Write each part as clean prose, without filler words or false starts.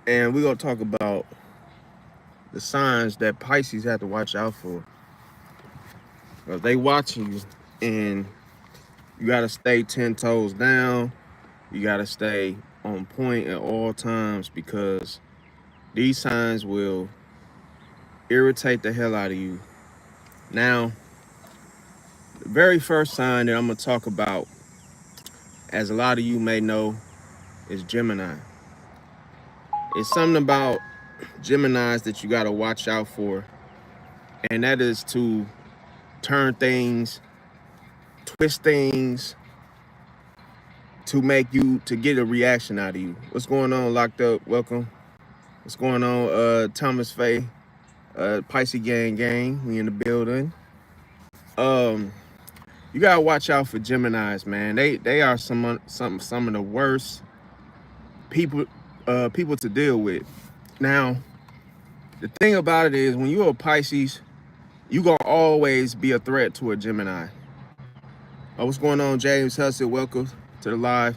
and we're gonna talk about the signs that Pisces have to watch out for. Because they watching you, and you gotta stay 10 toes down. You gotta stay on point at all times because these signs will irritate the hell out of you. Now, the very first sign that I'm gonna talk about, as a lot of you may know, is Gemini. It's something about Geminis that you gotta watch out for, and that is to turn things, twist things, to get a reaction out of you. What's going on, Locked Up? Welcome. What's going on, Thomas Faye? Pisces gang, we in the building. You gotta watch out for Geminis, man. They are some of the worst people to deal with. Now, the thing about it is, when you're a Pisces, you gonna always be a threat to a Gemini. What's going on, James Hussett? Welcome to the live.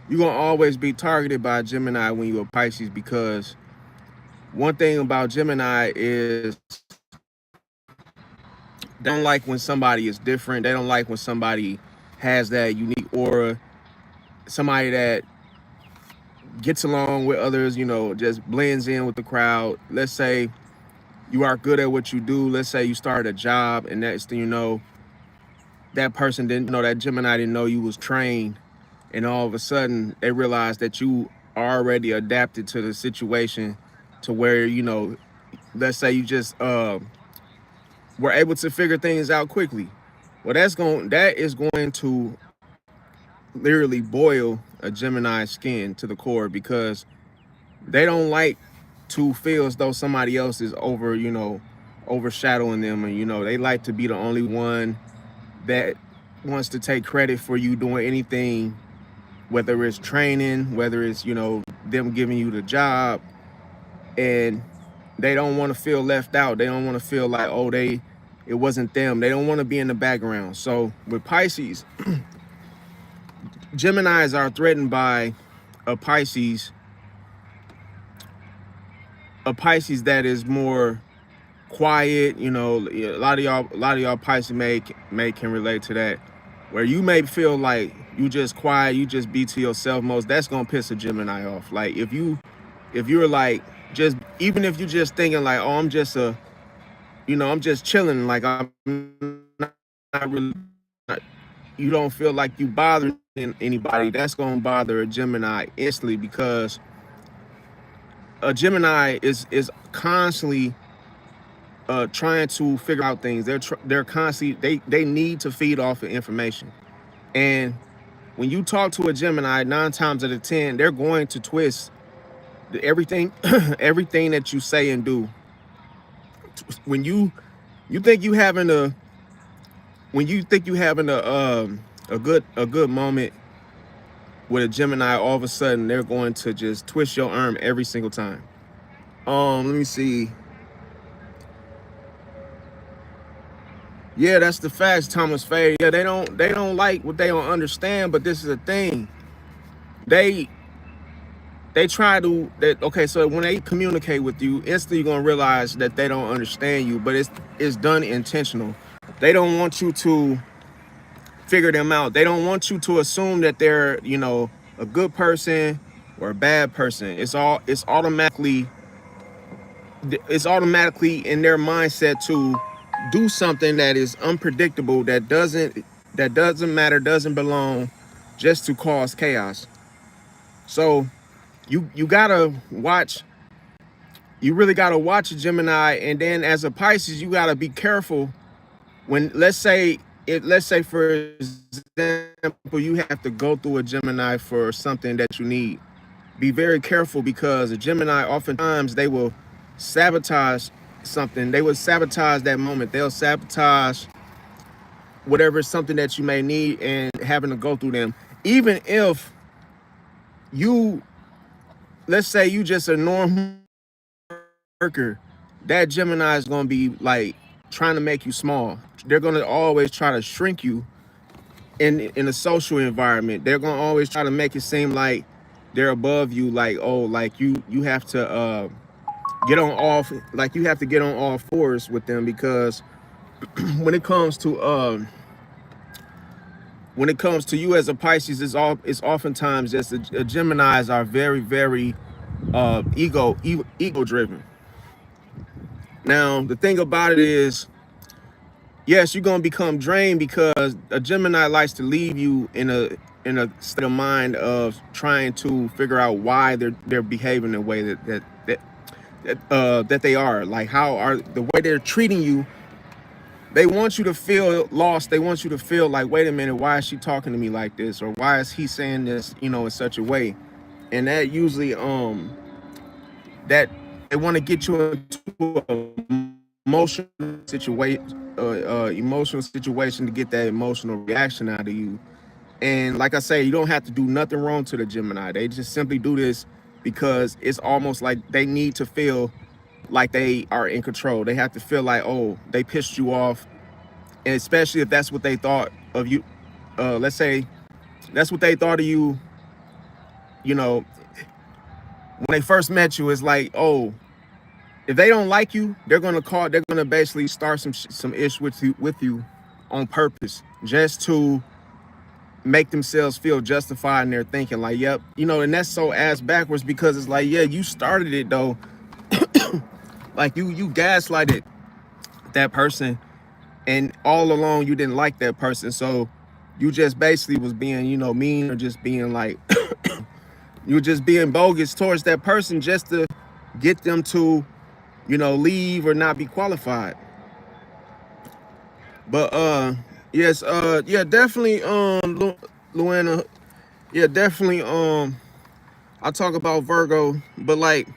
You're gonna always be targeted by a Gemini when you're a Pisces, because one thing about Gemini is they don't like when somebody is different. They don't like when somebody has that unique aura, somebody that gets along with others, just blends in with the crowd. Let's say you are good at what you do. Let's say you started a job, and next thing you know, that person didn't know, that Gemini didn't know you was trained, and all of a sudden they realize that you already adapted to the situation, to where, let's say you just were able to figure things out quickly. Well, that is going to literally boil a Gemini skin to the core, because they don't like to feel as though somebody else is overshadowing them, and they like to be the only one that wants to take credit for you doing anything, whether it's training, whether it's them giving you the job, and they don't want to feel left out. They don't want to feel like, oh, it wasn't them. They don't want to be in the background. So with Pisces, Geminis are threatened by a Pisces that is more quiet. A lot of y'all Pisces may can relate to that, where you may feel like you just quiet, you just be to yourself most. That's gonna piss a Gemini off. Like if you're like, just, even if you're just thinking like, oh, I'm just chilling, like I'm not really, you don't feel like you bothering anybody, that's gonna bother a Gemini instantly, because a Gemini is constantly trying to figure out things. They're constantly, they need to feed off of information. And when you talk to a Gemini, 9 times out of 10, they're going to twist everything everything that you say and do. When you think you having a good moment with a Gemini, all of a sudden they're going to just twist your arm every single time. Let me see. Yeah, that's the facts, Thomas Faye. Yeah, they don't like what they don't understand, but this is the thing. They try to, okay, so when they communicate with you, instantly you're gonna realize that they don't understand you, but it's done intentional. They don't want you to figure them out. They don't want you to assume that they're, a good person or a bad person. It's automatically in their mindset to do something that is unpredictable, that doesn't matter, doesn't belong, just to cause chaos. So you gotta watch. You really gotta watch a Gemini, and then as a Pisces, you gotta be careful when, let's say for example, you have to go through a Gemini for something that you need. Be very careful, because a Gemini, oftentimes they will sabotage something. They will sabotage that moment. They'll sabotage whatever something that you may need, and having to go through them. Even if let's say you just a normal worker, that Gemini is going to be like trying to make you small. They're going to always try to shrink you in a social environment. They're going to always try to make it seem like they're above you, like, oh, like you have to get on all, like you have to get on all fours with them, because when it comes to you as a Pisces, it's oftentimes just Geminis are very, very ego driven. Now the thing about it is, yes, you're gonna become drained, because a Gemini likes to leave you in a state of mind of trying to figure out why they're behaving the way that they are. Like, how are the way they're treating you. They want you to feel lost. They want you to feel like, wait a minute, why is she talking to me like this? Or why is he saying this, in such a way? And that usually, that they want to get you into an emotional situation to get that emotional reaction out of you. And like I say, you don't have to do nothing wrong to the Gemini. They just simply do this because it's almost like they need to feel like they are in control. They have to feel like, oh, they pissed you off. And especially if that's what they thought of you. Let's say that's what they thought of you, when they first met you. It's like, oh, if they don't like you, they're gonna basically start some ish with you on purpose, just to make themselves feel justified in their thinking. Like, yep, and that's so ass backwards, because it's like, yeah, you started it though. Like, you gaslighted that person, and all along you didn't like that person, so you just basically was being, mean, or just being like you were just being bogus towards that person, just to get them to, leave or not be qualified. But yes, yeah, definitely, Luana, yeah, definitely, I talk about Virgo, but like,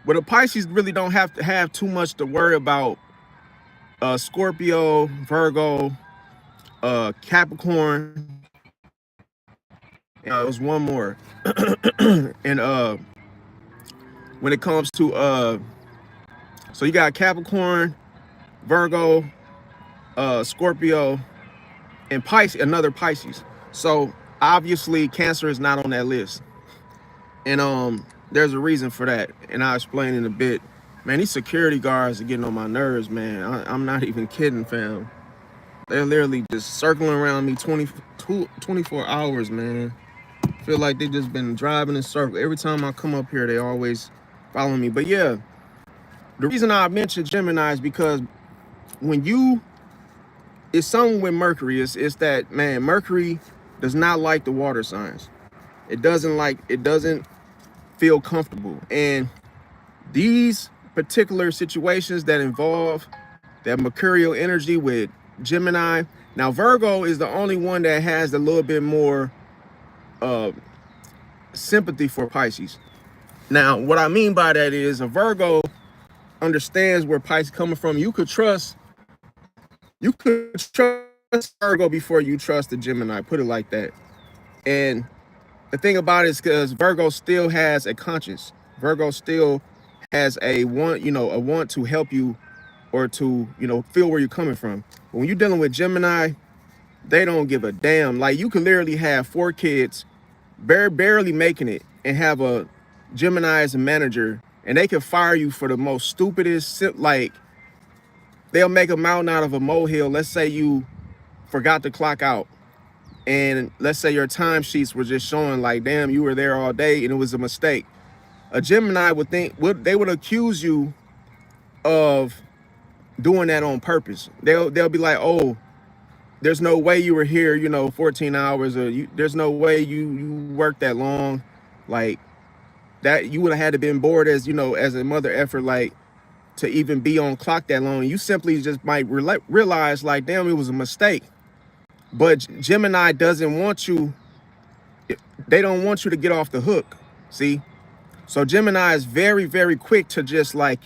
but the Pisces really don't have to have too much to worry about. Scorpio, Virgo, Capricorn, it was one more. And when it comes to so you got Capricorn, Virgo, Scorpio, and Pisces, another Pisces. So obviously Cancer is not on that list. And there's a reason for that, and I'll explain in a bit. Man, these security guards are getting on my nerves, man. I'm not even kidding, fam. They're literally just circling around me 24 hours, man. Feel like they just been driving in circles. Every time I come up here, they always follow me. But yeah, the reason I mentioned Gemini is because it's something with Mercury. It's that, man, Mercury does not like the water signs. It doesn't feel comfortable. And these particular situations that involve that mercurial energy with Gemini. Now, Virgo is the only one that has a little bit more sympathy for Pisces. Now, what I mean by that is, a Virgo understands where Pisces coming from. You could trust Virgo before you trust the Gemini, put it like that. And the thing about it is, because Virgo still has a conscience. Virgo still has a want to help you, or to, feel where you're coming from. But when you're dealing with Gemini, they don't give a damn. Like, you could literally have 4 kids, barely making it, and have a Gemini as a manager, and they can fire you for the most stupidest, like, they'll make a mountain out of a molehill. Let's say you forgot to clock out, and let's say your timesheets were just showing like, damn, you were there all day and it was a mistake. A Gemini they would accuse you of doing that on purpose. They'll be like, oh, there's no way you were here, 14 hours, or there's no way you worked that long. Like, that you would have had to been bored as a mother effort, like, to even be on clock that long. You simply just might realize, like, damn, it was a mistake. But Gemini doesn't want you, they don't want you to get off the hook. See? So Gemini is very, very quick to just, like,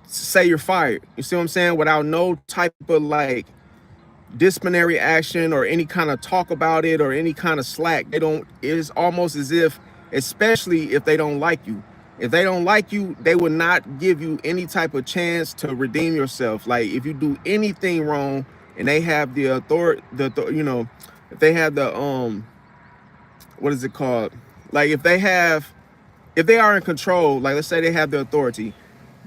say you're fired. You see what I'm saying? Without no type of, like, disciplinary action or any kind of talk about it or any kind of slack. It's almost as if, especially if they don't like you. If they don't like you, they will not give you any type of chance to redeem yourself. Like, if you do anything wrong and they have the authority, if they have the, what is it called? Like if they are in control, like let's say they have the authority,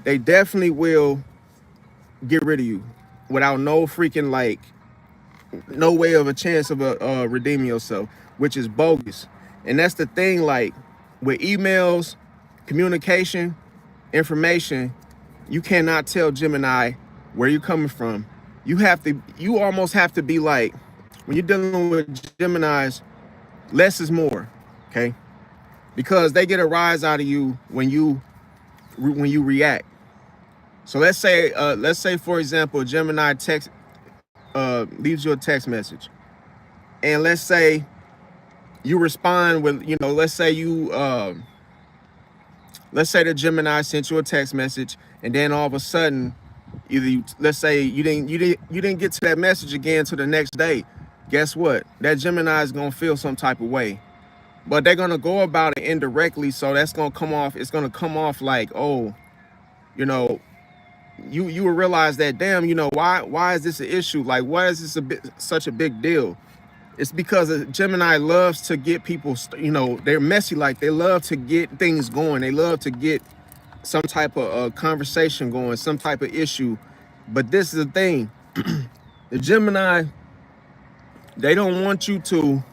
they definitely will get rid of you without no freaking like no way of a chance of redeeming yourself, which is bogus. And that's the thing, like with emails, communication, information, you cannot tell Gemini where you're coming from. You almost have to be like, when you're dealing with Geminis, less is more, okay? Because they get a rise out of you when you react. So let's say for example, Gemini leaves you a text message, and let's say you respond with, let's say the Gemini sent you a text message, and then all of a sudden, let's say you didn't get to that message again till the next day. Guess what? That Gemini is gonna feel some type of way, but they're gonna go about it indirectly. So that's gonna come off. It's gonna come off like, oh, you know, you will realize that, damn, why is this an issue? Like, why is this such a big deal? It's because a Gemini loves to get people, they're messy. Like they love to get things going. They love to get some type of conversation going, some type of issue. But this is the thing, the Gemini, they don't want you to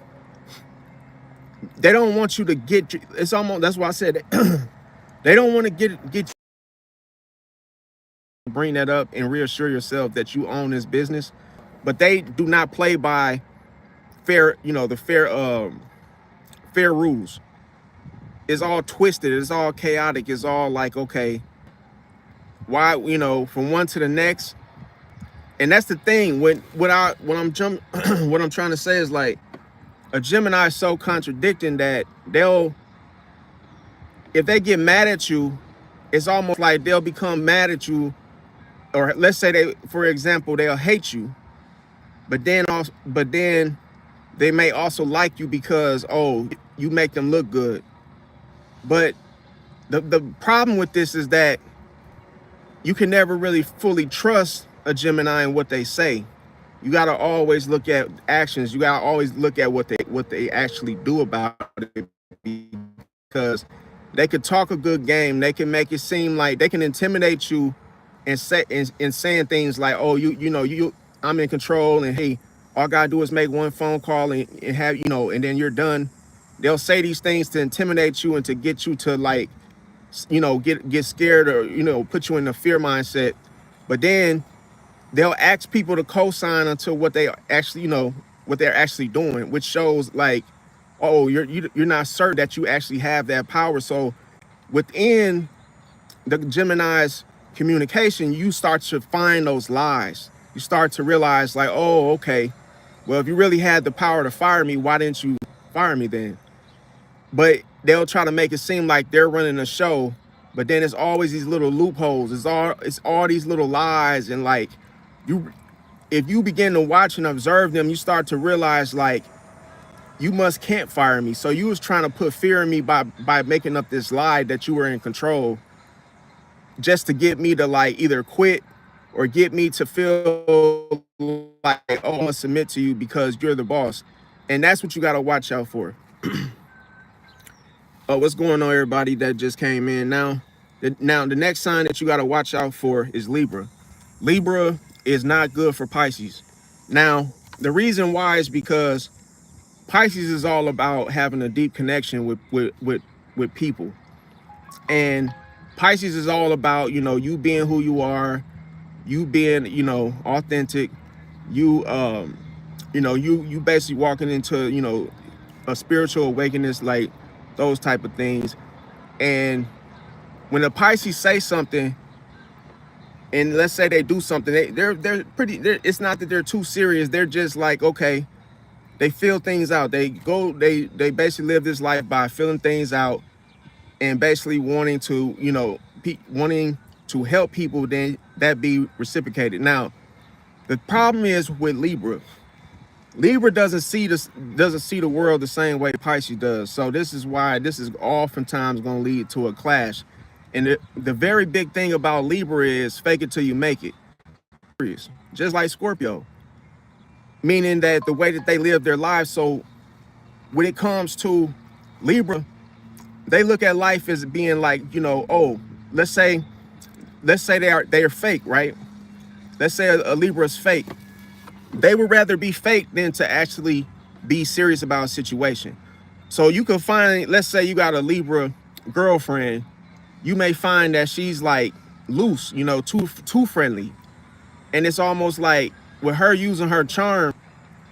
get, it's almost, that's why I said they don't want to get you, bring that up and reassure yourself that you own this business. But they do not play by fair, the fair rules. It's all twisted, it's all chaotic, it's all like, okay, why, from one to the next. And that's the thing, what I'm trying to say is, like, a Gemini is so contradicting that if they get mad at you, it's almost like they'll become mad at you, or let's say for example, they'll hate you, but then they may also like you because, oh, you make them look good. But the problem with this is that you can never really fully trust a Gemini and what they say. You got to always look at actions. You got to always look at what they actually do about it, because they could talk a good game. They can make it seem like they can intimidate you and saying things like, oh, I'm in control, and hey, all I gotta do is make one phone call and have, and then you're done. They'll say these things to intimidate you and to get you to, like, get scared, or, put you in a fear mindset. But then they'll ask people to co-sign until what they actually, what they're actually doing, which shows like, oh, you're not certain that you actually have that power. So within the Gemini's communication, you start to find those lies. You start to realize, like, oh, okay, well, if you really had the power to fire me, why didn't you fire me then? But they'll try to make it seem like they're running a show, but then it's always these little loopholes. It's all these little lies, and like, if you begin to watch and observe them, you start to realize, like, you can't fire me. So you was trying to put fear in me by making up this lie that you were in control, just to get me to, like, either quit or get me to feel like, oh, I'm gonna submit to you because you're the boss. And that's what you got to watch out for. Oh, what's going on, everybody that just came in? Now the next sign that you got to watch out for is Libra. Libra is not good for Pisces. Now, the reason why is because Pisces is all about having a deep connection with people. And Pisces is all about, you being who you are, you being, authentic, you basically walking into, a spiritual awakeness, like those type of things. And when the Pisces say something, and let's say they do something, it's not that they're too serious. They're just like, okay, they feel things out. They basically live this life by feeling things out and basically wanting to, wanting to help people, then that be reciprocated. Now, the problem is with Libra. Libra doesn't see the world the same way Pisces does. So this is why this is oftentimes going to lead to a clash. And the very big thing about Libra is fake it till you make it. Just like Scorpio. Meaning that the way that they live their lives. So when it comes to Libra, they look at life as being like, you know, oh, let's say they are fake, right? Let's say a Libra is fake. They would rather be fake than to actually be serious about a situation. So you can find, let's say you got a Libra girlfriend, you may find that she's like loose, you know, too friendly. And it's almost like with her using her charm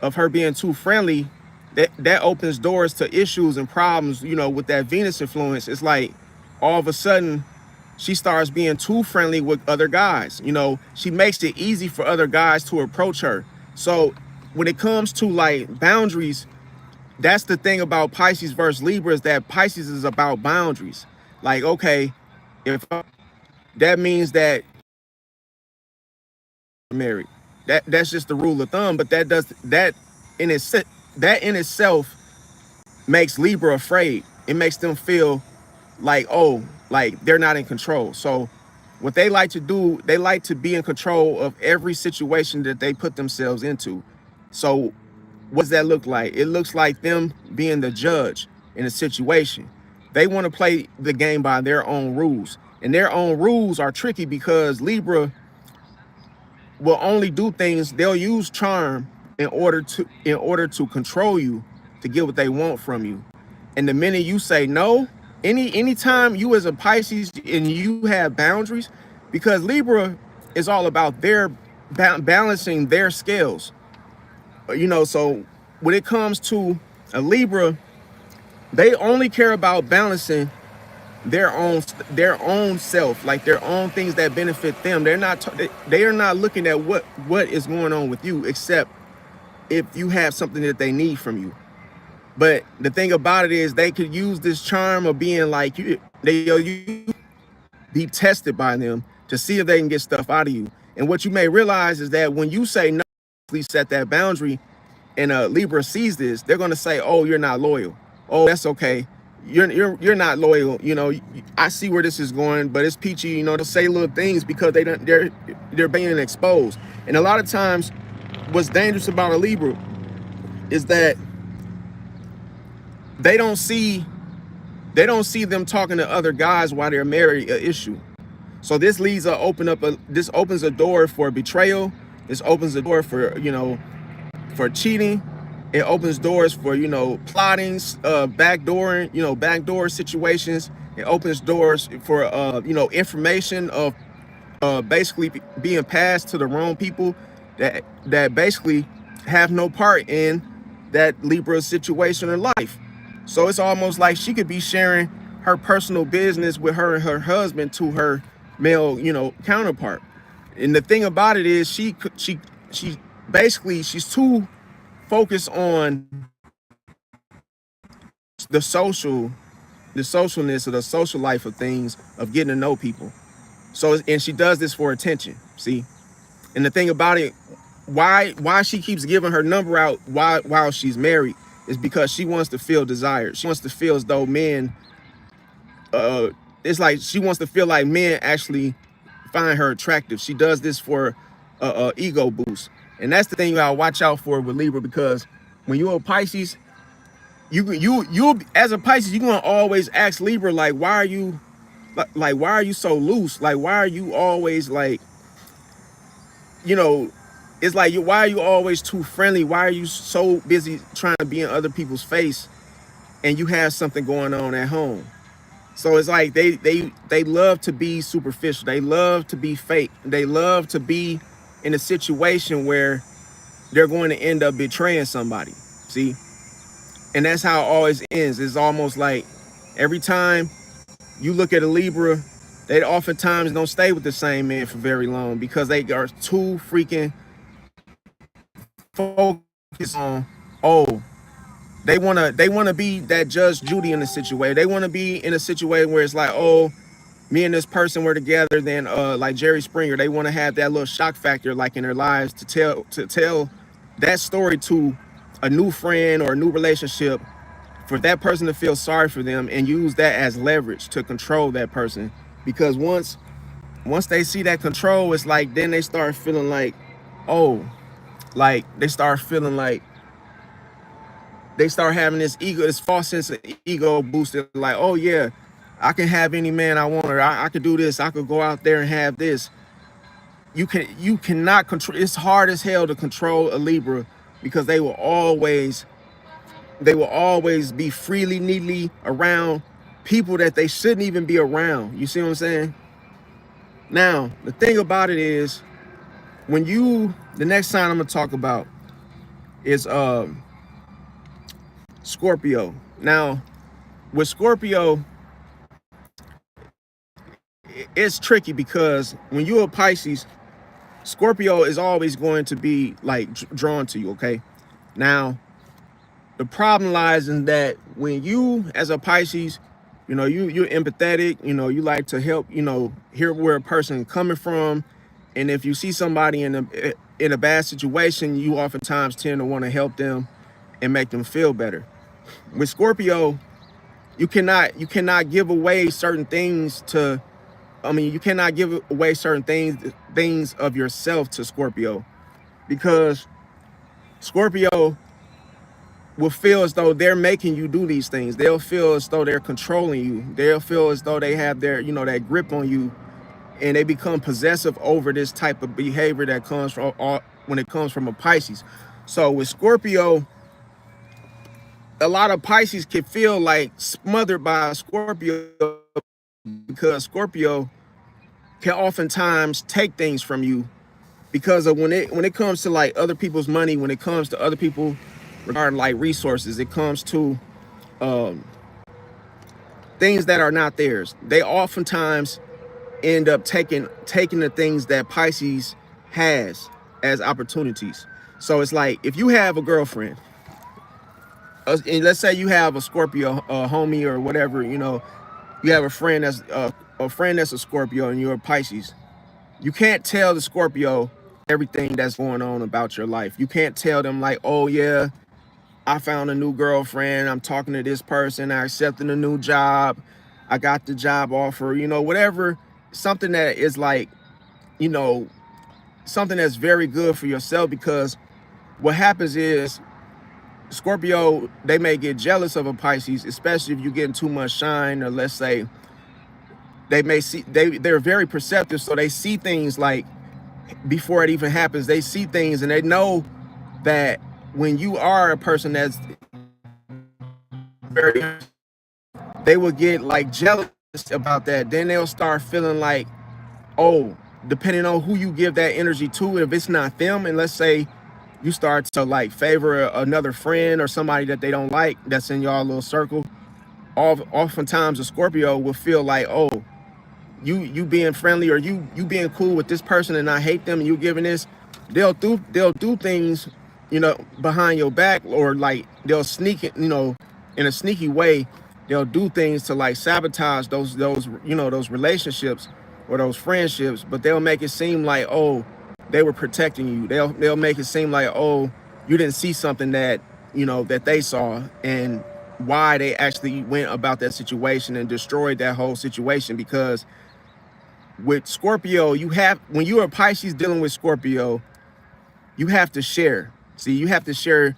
of her being too friendly, that opens doors to issues and problems, you know, with that Venus influence. It's like all of a sudden she starts being too friendly with other guys. You know, she makes it easy for other guys to approach her. So when it comes to like boundaries, that's the thing about Pisces versus Libra, is that Pisces is about boundaries. Like, okay, if that means that you're married, that's just the rule of thumb. But in its that in itself makes Libra afraid. It makes them feel like, oh, like they're not in control. So what they like to do, they like to be in control of every situation that they put themselves into. So what does that look like? It looks like them being the judge in a situation. They want to play the game by their own rules. And their own rules are tricky because Libra will only do things, they'll use charm in order to control you, to get what they want from you. And the minute you say no, anytime you as a Pisces and you have boundaries, because Libra is all about their balancing their scales. You know, so when it comes to a Libra, they only care about balancing their own self, like their own things that benefit them. They are not looking at what is going on with you, except if you have something that they need from you. But the thing about it is, they could use this charm of being like you. They'll be tested by them to see if they can get stuff out of you. And what you may realize is that when you say no, please set that boundary, and Libra sees this, they're going to say, "Oh, you're not loyal. Oh, that's okay. You're not loyal. You know, I see where this is going, but it's peachy." You know, to say little things because they're being exposed. And a lot of times, what's dangerous about a Libra is that they don't see them talking to other guys while they're married an issue. So this this opens a door for betrayal. This opens a door for, you know, for cheating. It opens doors for, you know, plotting, backdoor situations. It opens doors for, you know, information of basically being passed to the wrong people that basically have no part in that Libra situation in life. So it's almost like she could be sharing her personal business with her and her husband to her male, you know, counterpart. And the thing about it is, she basically, she's too focused on the socialness of the social life of things, of getting to know people. So, and she does this for attention. See, and the thing about it, why she keeps giving her number out while she's married, is because she wants to feel desired. She wants to feel as though men, it's like she wants to feel like men actually find her attractive. She does this for a ego boost. And that's the thing you gotta watch out for with Libra, because when you're a Pisces, you as a Pisces, you're gonna always ask Libra, like, why are you so loose? Like, why are you always like, you know, it's like, why are you always too friendly? Why are you so busy trying to be in other people's face and you have something going on at home? So it's like they love to be superficial. They love to be fake. They love to be in a situation where they're going to end up betraying somebody. See? And that's how it always ends. It's almost like every time you look at a Libra, they oftentimes don't stay with the same man for very long, because they are too freaking focused on, oh, they wanna be that Judge Judy in the situation. They wanna be in a situation where it's like, oh, me and this person were together, then like Jerry Springer, they wanna have that little shock factor like in their lives to tell that story to a new friend or a new relationship, for that person to feel sorry for them and use that as leverage to control that person. Because once they see that control, it's like, then they start feeling like, oh, like they start feeling like they start having this ego, this false sense of ego boosted, like, oh yeah, I can have any man I want, or I could do this, I could go out there and have this. You cannot control. It's hard as hell to control a Libra, because they will always be freely needly around people that they shouldn't even be around. You see what I'm saying? Now, the thing about it is, the next sign I'm gonna talk about is Scorpio. Now, with Scorpio, it's tricky because when you're a Pisces, Scorpio is always going to be like drawn to you, okay? Now, the problem lies in that when you, as a Pisces, you're empathetic, you like to help, hear where a person is coming from. And if you see somebody in a bad situation, you oftentimes tend to want to help them and make them feel better. With Scorpio, you cannot give away certain things you cannot give away certain things of yourself to Scorpio, because Scorpio will feel as though they're making you do these things. They'll feel as though they're controlling you. They'll feel as though they have their, that grip on you, and they become possessive over this type of behavior that comes from when it comes from a Pisces. So with Scorpio, a lot of Pisces can feel like smothered by a Scorpio, because Scorpio can oftentimes take things from you, because of when it comes to like other people's money, when it comes to other people regarding like resources, it comes to things that are not theirs. They oftentimes end up taking the things that Pisces has as opportunities. So it's like, if you have a girlfriend, and let's say you have a Scorpio homie or whatever, you have a friend that's a Scorpio and you're a Pisces. You can't tell the Scorpio everything that's going on about your life. You can't tell them like, oh yeah, I found a new girlfriend, I'm talking to this person, I accepted a new job, I got the job offer, whatever, something that is like, something that's very good for yourself. Because what happens is, Scorpio, they may get jealous of a Pisces, especially if you're getting too much shine, or let's say they're very perceptive, so they see things like before it even happens. They see things and they know that when you are a person that's very, they will get like jealous about that. Then they'll start feeling like, oh, depending on who you give that energy to, if it's not them, and let's say you start to like favor another friend or somebody that they don't like that's in y'all little circle, oftentimes a Scorpio will feel like, oh, you being friendly, or you being cool with this person and I hate them, and you giving this, they'll do things, behind your back, or like they'll sneak it, in a sneaky way, they'll do things to like sabotage those relationships or those friendships, but they'll make it seem like, oh, they were protecting you. They'll make it seem like, oh, you didn't see something that, that they saw, and why they actually went about that situation and destroyed that whole situation. Because with Scorpio, when you're a Pisces dealing with Scorpio, you have to share. See, you have to share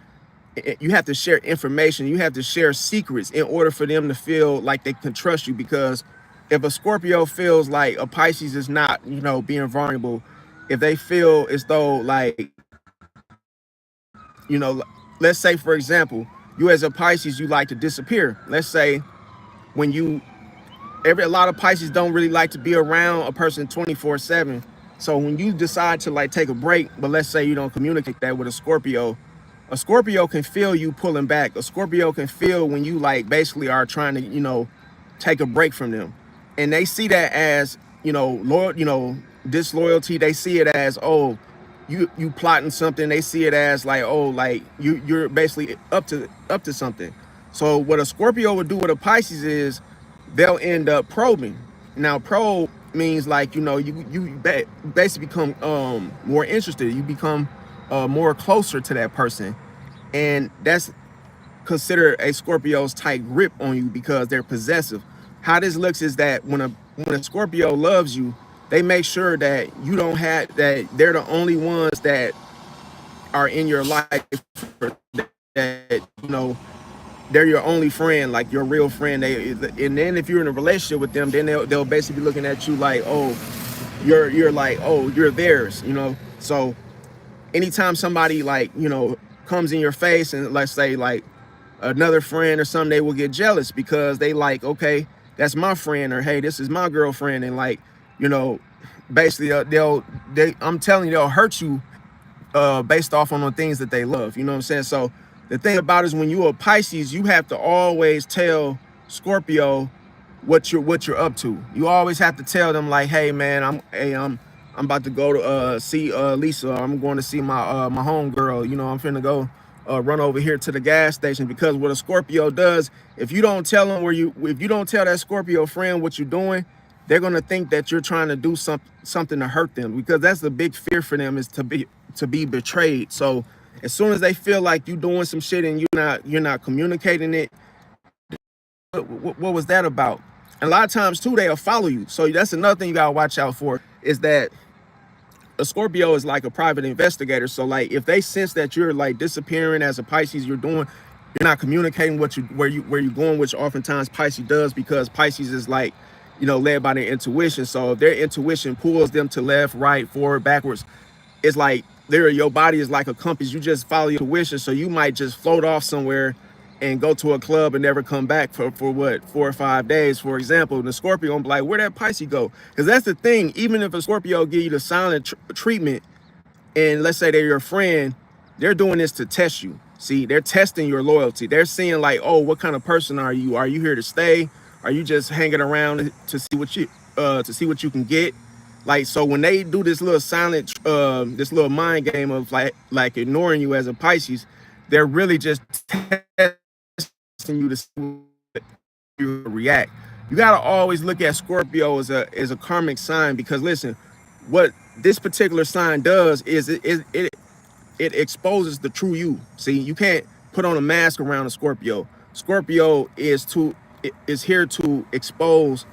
information. You have to share secrets in order for them to feel like they can trust you. Because if a Scorpio feels like a Pisces is not, being vulnerable, if they feel as though like, let's say, for example, you as a Pisces, you like to disappear. Let's say when a lot of Pisces don't really like to be around a person 24/7. So when you decide to like take a break, but let's say you don't communicate that with a Scorpio can feel you pulling back. A Scorpio can feel when you like basically are trying to, take a break from them. And they see that as, loyal, disloyalty. They see it as, oh, you plotting something. They see it as like, oh, like you're basically up to something. So what a Scorpio would do with a Pisces is they'll end up probing. Now, probe means like, you basically become more interested. You become more closer to that person. And that's considered a Scorpio's tight grip on you, because they're possessive. How this looks is that when a Scorpio loves you, they make sure that you don't have that. They're the only ones that are in your life that you know, they're your only friend, like your real friend. And then if you're in a relationship with them, then they'll basically be looking at you like, oh, you're like, oh, you're theirs, you know. So anytime somebody, like, you know, comes in your face, and let's say like another friend or something, they will get jealous because they like, okay, that's my friend, or hey, this is my girlfriend, and like, you know, basically I'm telling you, they'll hurt you based off on the things that they love. You know what I'm saying? So the thing about it is, when you're a Pisces, you have to always tell Scorpio what you're up to. You always have to tell them like, hey man, I'm about to go to see Lisa. I'm going to see my homegirl. You know, I'm finna go run over here to the gas station. Because what a Scorpio does, if you don't tell them if you don't tell that Scorpio friend what you're doing, they're gonna think that you're trying to do something to hurt them, because that's the big fear for them, is to be betrayed. So as soon as they feel like you doing some shit and you're not communicating it, what was that about? And a lot of times too, they'll follow you. So that's another thing you gotta watch out for, is that a Scorpio is like a private investigator. So like, if they sense that you're like disappearing as a Pisces, you're not communicating where you're going, which oftentimes Pisces does, because Pisces is like, you know, led by their intuition. So if their intuition pulls them to left, right, forward, backwards, it's like your body is like a compass. You just follow your intuition. So you might just float off somewhere and go to a club and never come back for what, 4 or 5 days, for example. And the Scorpio will be like, where'd that Pisces go? Because that's the thing. Even if a Scorpio give you the silent treatment, and let's say they're your friend, they're doing this to test you. See, they're testing your loyalty. They're seeing like, oh, what kind of person are you? Are you here to stay? Are you just hanging around to see what you can get? Like, so when they do this little silent, this little mind game of like ignoring you as a Pisces, they're really just testing you to see what you react. You gotta always look at Scorpio as a karmic sign, because listen, what this particular sign does is it exposes the true you. See, you can't put on a mask around a Scorpio. Scorpio is here to expose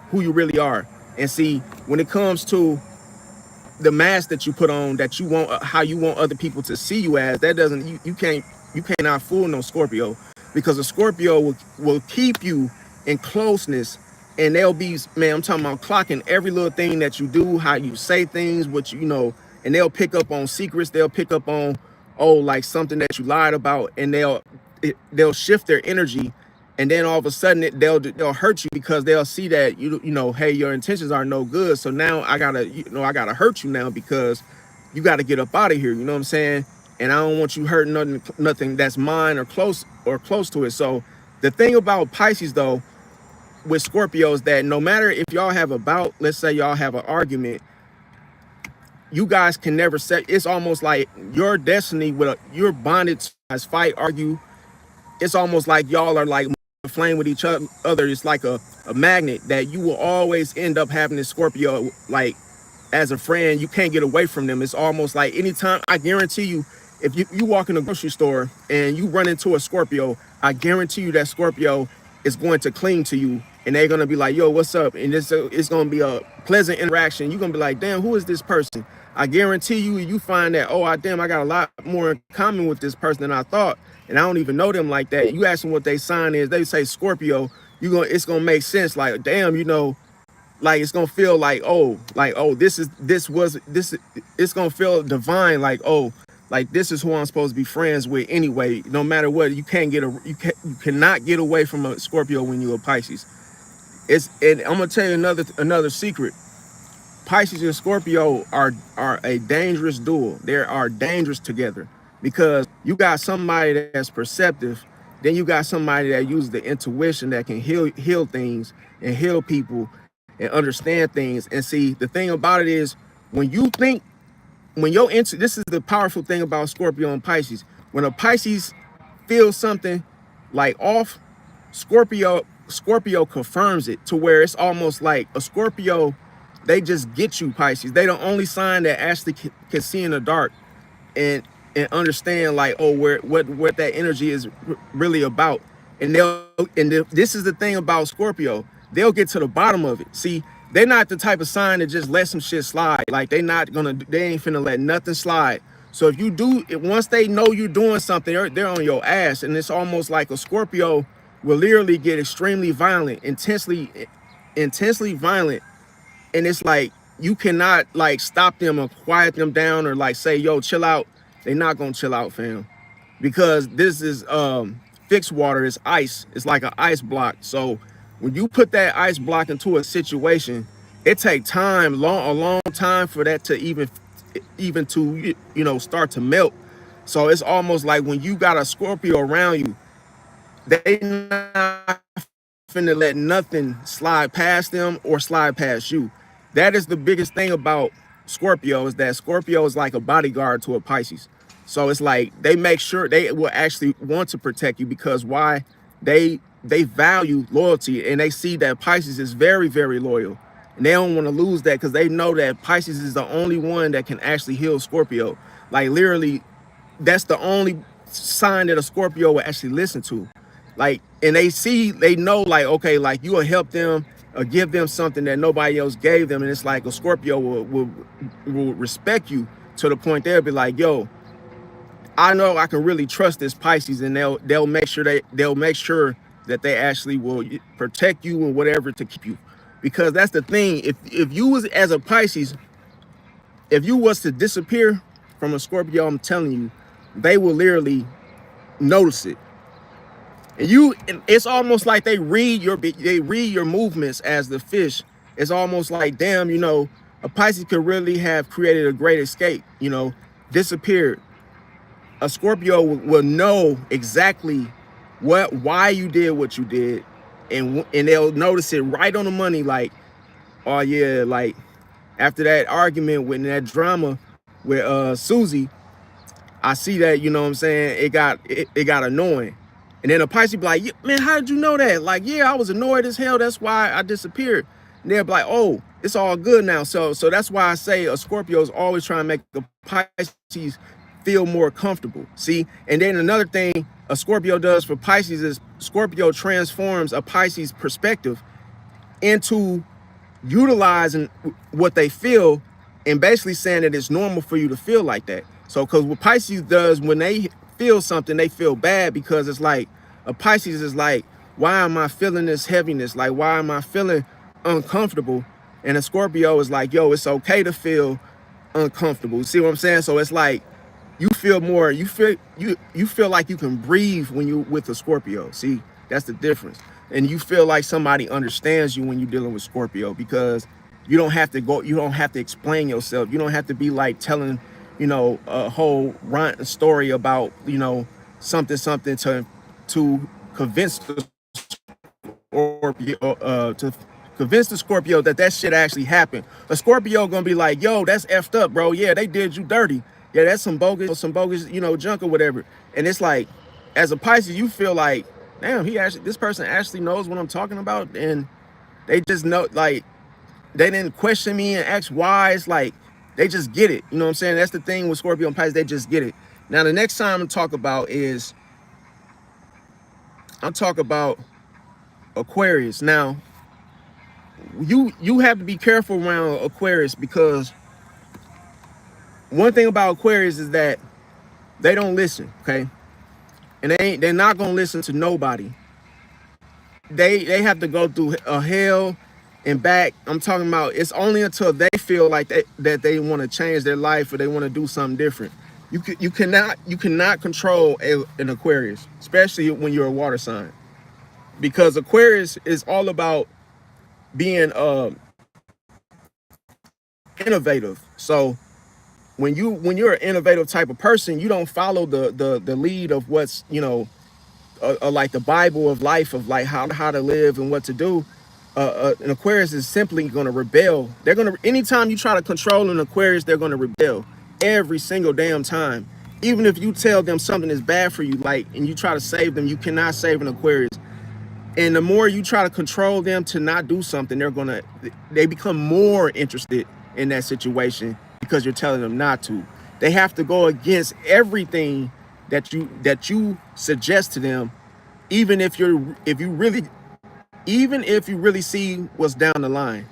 who you really are. And see, when it comes to the mask that you put on, that you want, how you want other people to see you as, that doesn't, you cannot fool no Scorpio, because a Scorpio will keep you in closeness, and they'll be, man, I'm talking about clocking every little thing that you do, how you say things, what you know, and they'll pick up on secrets. They'll pick up on, oh, like something that you lied about, and they'll shift their energy. And then all of a sudden they'll hurt you, because they'll see that you know, hey, your intentions are no good. So now I gotta hurt you now, because you got to get up out of here. You know what I'm saying? And I don't want you hurting nothing that's mine or close to it. So the thing about Pisces though, with Scorpio, is that no matter if y'all have a bout, let's say y'all have an argument, you guys can never set. It's almost like your destiny you're bonded to as fight, argue. It's almost like y'all are like flame with each other. It's like a magnet, that you will always end up having this Scorpio like as a friend. You can't get away from them. It's almost like anytime, I guarantee you, if you walk in a grocery store and you run into a Scorpio, I guarantee you that Scorpio is going to cling to you, and they're going to be like, yo, what's up? And it's going to be a pleasant interaction. You're going to be like, damn, who is this person? I guarantee you find that, oh, damn, I got a lot more in common with this person than I thought, and I don't even know them like that. You ask them what their sign is, they say Scorpio. It's gonna make sense. Like, damn, you know, like it's gonna feel like, it's gonna feel divine. Like, oh, like this is who I'm supposed to be friends with anyway. No matter what, you cannot get away from a Scorpio when you're a Pisces. And I'm gonna tell you another secret. Pisces and Scorpio are a dangerous duo. They are dangerous together, because you got somebody that's perceptive, then you got somebody that uses the intuition, that can heal things and heal people and understand things. And see, the thing about it is, this is the powerful thing about Scorpio and Pisces. When a Pisces feels something like off, Scorpio confirms it, to where it's almost like a Scorpio, they just get you, Pisces. They the only sign that actually can see in the dark and understand, like, oh, what that energy is really about. And this is the thing about Scorpio, they'll get to the bottom of it. See, they're not the type of sign that just let some shit slide. Like, they ain't finna let nothing slide. So if you do, once they know you're doing something, they're on your ass. And it's almost like a Scorpio will literally get extremely violent, intensely violent. And it's like, you cannot like stop them or quiet them down or like say, yo, chill out. They're not gonna chill out, fam. Because this is fixed water, it's ice. It's like an ice block. So when you put that ice block into a situation, it takes time, a long time for that to even to start to melt. So it's almost like when you got a Scorpio around you, they not finna let nothing slide past them or slide past you. That is the biggest thing about Scorpio, is that Scorpio is like a bodyguard to a Pisces. So it's like they make sure they will actually want to protect you, because why? They value loyalty, and they see that Pisces is very, very loyal. And they don't want to lose that, because they know that Pisces is the only one that can actually heal Scorpio. Like literally, that's the only sign that a Scorpio will actually listen to. Like, and they know, like, okay, like you will help them or give them something that nobody else gave them. And it's like a Scorpio will respect you to the point they'll be like, yo, I know I can really trust this Pisces, and they'll make sure that they actually will protect you and whatever to keep you. Because that's the thing. If you was as a Pisces, if you was to disappear from a Scorpio, I'm telling you, they will literally notice it. And it's almost like they read your movements as the fish. It's almost like, damn, a Pisces could really have created a great escape, disappeared. A Scorpio will know exactly why you did what you did, and they'll notice it right on the money. Like, oh yeah, like after that argument with that drama with Susie, I see that, you know what I'm saying, it got annoying. And then a Pisces be like, yeah, man, how did you know that? Like, yeah, I was annoyed as hell. That's why I disappeared. And they'll be like, oh, it's all good now. So that's why I say a Scorpio is always trying to make a Pisces feel more comfortable. See? And then another thing a Scorpio does for Pisces is Scorpio transforms a Pisces perspective into utilizing what they feel, and basically saying that it's normal for you to feel like that. So because what Pisces does, when they feel something, they feel bad, because it's like a Pisces is like, why am I feeling this heaviness? Like, why am I feeling uncomfortable? And a Scorpio is like, yo, it's okay to feel uncomfortable. See what I'm saying? So it's like you feel like you can breathe when you with a Scorpio. See, that's the difference. And you feel like somebody understands you when you're dealing with Scorpio, because you don't have to explain yourself. You don't have to be like telling, a whole rant story about, something to convince the Scorpio, that shit actually happened. A Scorpio gonna be like, yo, that's effed up, bro. Yeah, they did you dirty. Yeah, that's some bogus, junk or whatever. And it's like, as a Pisces, you feel like, damn, this person actually knows what I'm talking about, and they just know, like, they didn't question me and ask why. It's like they just get it. You know what I'm saying? That's the thing with Scorpio and Pisces, they just get it. Now, the next time I'm talk about Aquarius. Now, you have to be careful around Aquarius, because one thing about Aquarius is that they don't listen, okay? And they're not gonna listen to nobody. They have to go through a hell and back. I'm talking about, it's only until they feel like that they want to change their life or they want to do something different. You cannot control an Aquarius, especially when you're a water sign, because Aquarius is all about being innovative. So when you're an innovative type of person, you don't follow the lead of what's, like the Bible of life, of like how to live and what to do. An Aquarius is simply going to rebel. Anytime you try to control an Aquarius, they're going to rebel every single damn time. Even if you tell them something is bad for you, like, and you try to save them, you cannot save an Aquarius. And the more you try to control them to not do something, they become more interested in that situation, because you're telling them not to. They have to go against everything that you suggest to them, even if you really see what's down the line.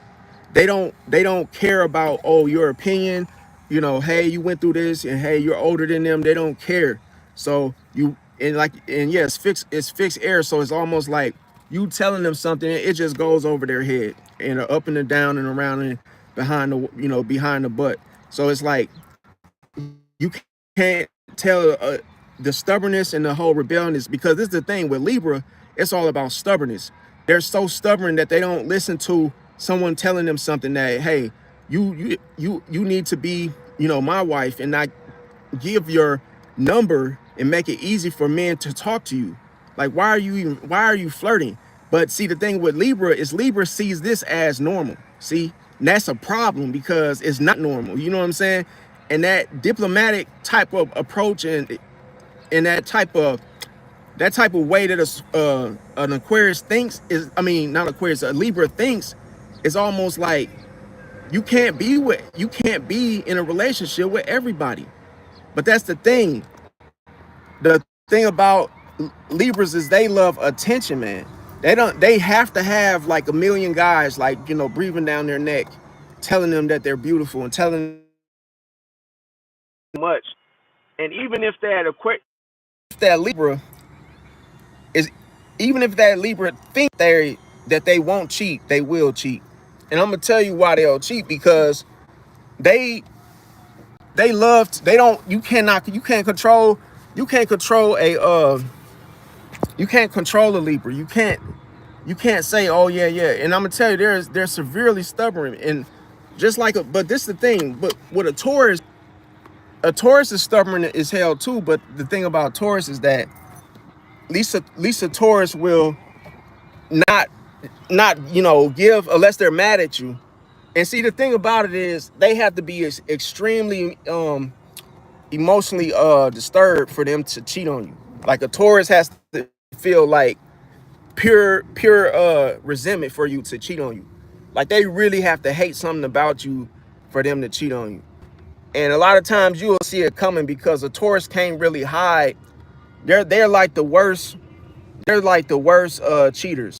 They don't care about, oh, your opinion. you know, hey, you went through this, and hey, you're older than them. They don't care. So you and yeah, it's fixed air. So it's almost like you telling them something, it just goes over their head and up and down and around and behind the behind the butt. So it's like you can't tell the stubbornness and the whole rebellion is because this is the thing with Libra. It's all about stubbornness. They're so stubborn that they don't listen to someone telling them something that, hey, you need to be, my wife, and not give your number and make it easy for men to talk to you. Like, why are you flirting? But see, the thing with Libra is Libra sees this as normal. See, and that's a problem because it's not normal. You know what I'm saying? And that diplomatic type of approach and that type of way that an Aquarius thinks is, I mean, not Aquarius, a Libra thinks is almost like you can't be in a relationship with everybody. But that's the thing. The thing about Libras is they love attention, man. They have to have like a million guys, like, breathing down their neck, telling them that they're beautiful and telling them much. And that Libra is, even if that Libra think that they won't cheat, they will cheat. And I'm gonna tell you why they'll cheat, because they they don't, you can't control a Libra. You can't say, oh yeah, yeah. And I'm gonna tell you, they're severely stubborn, and just like but this is the thing. But with a Taurus is stubborn as hell too. But the thing about Taurus is that Lisa Taurus will not give unless they're mad at you. And see, the thing about it is they have to be extremely emotionally disturbed for them to cheat on you. Like a Taurus has to feel like pure resentment for you to cheat on you. Like they really have to hate something about you for them to cheat on you. And a lot of times you will see it coming because a Taurus can't really hide. They're like the worst. They're like the worst cheaters,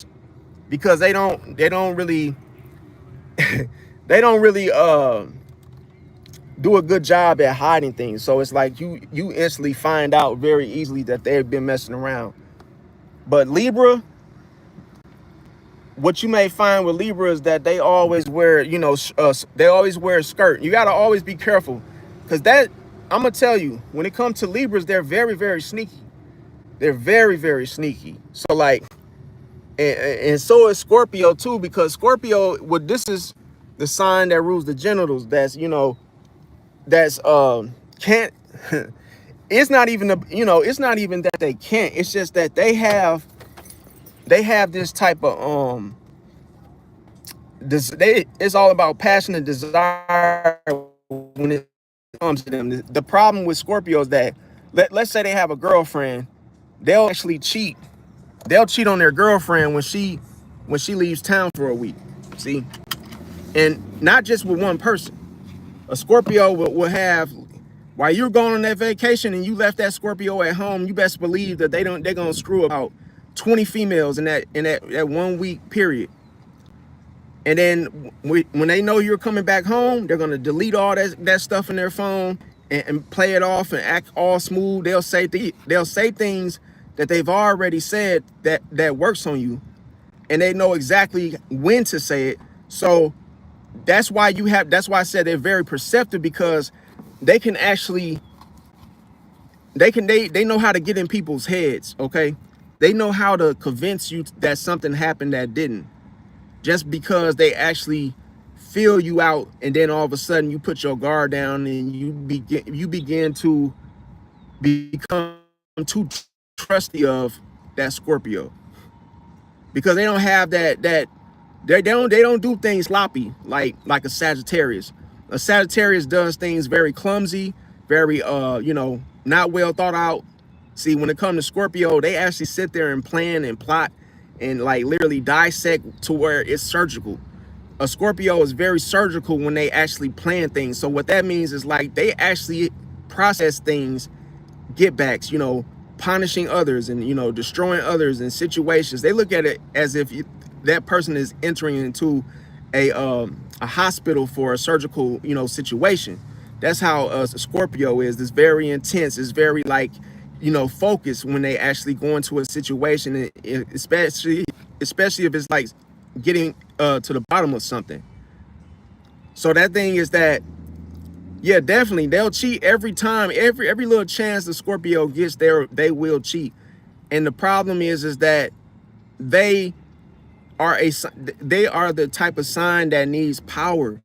because they don't really they don't really do a good job at hiding things. So it's like you instantly find out very easily that they've been messing around. But Libra, what you may find with Libra is that they always wear, they always wear a skirt. You got to always be careful, because that, I'm going to tell you, when it comes to Libras, they're very, very sneaky. They're very, very sneaky. So like, and so is Scorpio too, because Scorpio, this is the sign that rules the genitals. That's, can't, it's not even, it's not even that they can't. It's just that they have this type of, it's all about passion and desire when it comes to them. The problem with Scorpio is that, let's say they have a girlfriend, they'll actually cheat. They'll cheat on their girlfriend when she leaves town for a week. See? And not just with one person. A Scorpio will have, while you're going on that vacation and you left that Scorpio at home, you best believe that they're gonna screw about 20 females in that 1 week period. And then when they know you're coming back home, they're gonna delete all that stuff in their phone and play it off and act all smooth. They'll say things that they've already said that works on you, and they know exactly when to say it. So that's why I said they're very perceptive, because they can actually, they know how to get in people's heads. Okay, they know how to convince you that something happened that didn't, just because they actually feel you out, and then all of a sudden you put your guard down and you begin to become too trusty of that Scorpio, because they don't have that they don't do things sloppy like a Sagittarius. A Sagittarius does things very clumsy, very not well thought out. See, when it comes to Scorpio, they actually sit there and plan and plot and like literally dissect to where it's surgical. A Scorpio is very surgical when they actually plan things. So what that means is like they actually process things, get backs, punishing others and destroying others in situations. They look at it as if that person is entering into a hospital for a surgical situation. That's how Scorpio is. It's very intense. It's very like, you know, focused when they actually go into a situation, especially if it's like getting to the bottom of something. So that thing is that, yeah, definitely they'll cheat every time. Every little chance the Scorpio gets there, they will cheat. And the problem is that they they are the type of sign that needs power.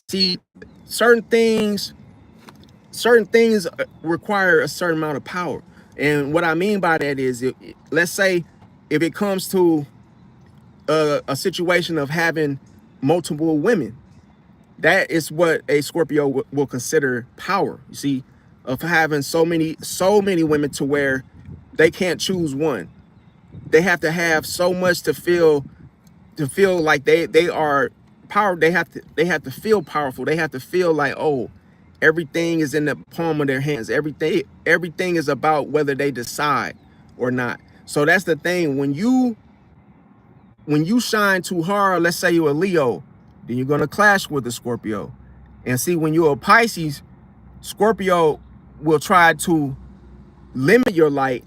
See, certain things require a certain amount of power. And what I mean by that is, let's say if it comes to a situation of having multiple women, that is what a Scorpio will consider power. You see, of having so many women to where they can't choose one. They have to have so much to feel like they are power. They have to feel powerful. They have to feel like, oh, everything is in the palm of their hands. Everything is about whether they decide or not. So that's the thing. When you shine too hard, let's say you're a Leo, then you're gonna clash with the Scorpio. And see, when you're a Pisces, Scorpio will try to limit your light,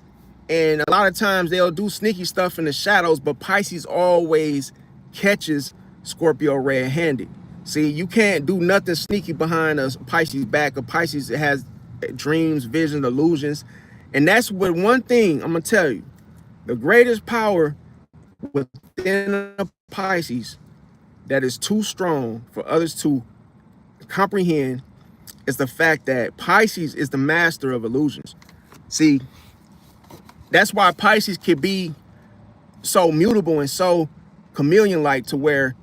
and a lot of times they'll do sneaky stuff in the shadows, but Pisces always catches Scorpio red-handed. See, you can't do nothing sneaky behind a Pisces back. A Pisces has dreams, visions, illusions. And that's what one thing I'm gonna tell you, the greatest power within a Pisces that is too strong for others to comprehend is the fact that Pisces is the master of illusions. See, that's why Pisces can be so mutable and so chameleon-like, to where